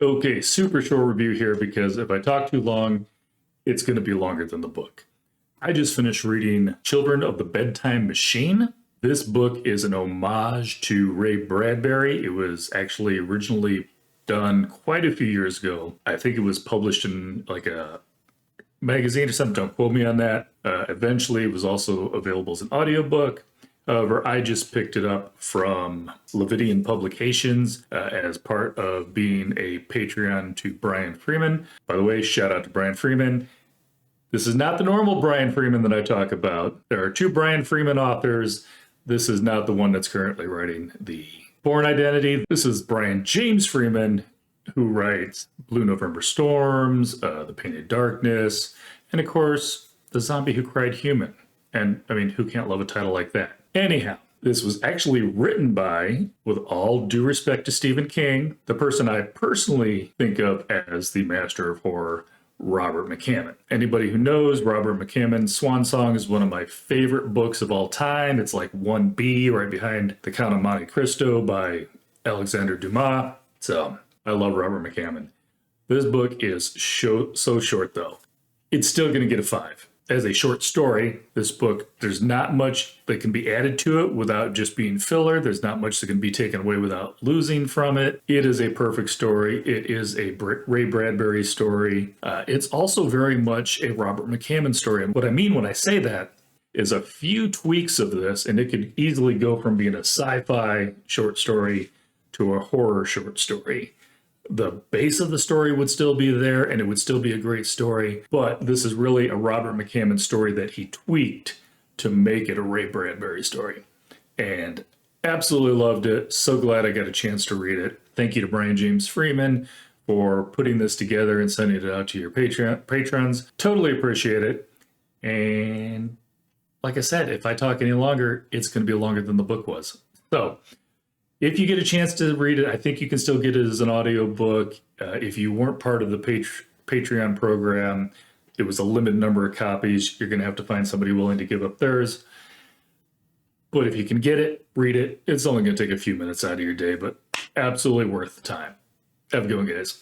Okay, super short review here because if I talk too long, it's going to be longer than the book. I just finished reading Children of the Bedtime Machine. This book is an homage to Ray Bradbury. It was actually originally done quite a few years ago. I think it was published in like a magazine or something. Don't quote me on that. Eventually, it was also available as an audiobook. However, I just picked it up from Levidian Publications as part of being a Patreon to Brian Freeman. By the way, shout out to Brian Freeman. This is not the normal Brian Freeman that I talk about. There are two Brian Freeman authors. This is not the one that's currently writing The Born Identity. This is Brian James Freeman, who writes Blue November Storms, The Painted Darkness, and of course, The Zombie Who Cried Human. And I mean, who can't love a title like that? Anyhow, this was actually written by, with all due respect to Stephen King, the person I personally think of as the master of horror, Robert McCammon. Anybody who knows Robert McCammon's Swan Song is one of my favorite books of all time. It's like 1B right behind The Count of Monte Cristo by Alexander Dumas. So I love Robert McCammon. This book is so short though. It's still going to get a 5. As a short story, this book, there's not much that can be added to it without just being filler. There's not much that can be taken away without losing from it. It is a perfect story. It is a Ray Bradbury story. It's also very much a Robert McCammon story. And what I mean when I say that is a few tweaks of this, and it could easily go from being a sci-fi short story to a horror short story. The base of the story would still be there and it would still be a great story, but this is really a Robert McCammon story that he tweaked to make it a Ray Bradbury story. And absolutely loved it. So glad I got a chance to read it. Thank you to Brian James Freeman for putting this together and sending it out to your patrons. Totally appreciate it. And like I said, if I talk any longer, it's going to be longer than the book was. So if you get a chance to read it, I think you can still get it as an audiobook. If you weren't part of the Patreon program, it was a limited number of copies. You're going to have to find somebody willing to give up theirs. But if you can get it, read it. It's only going to take a few minutes out of your day, but absolutely worth the time. Have a good one, guys.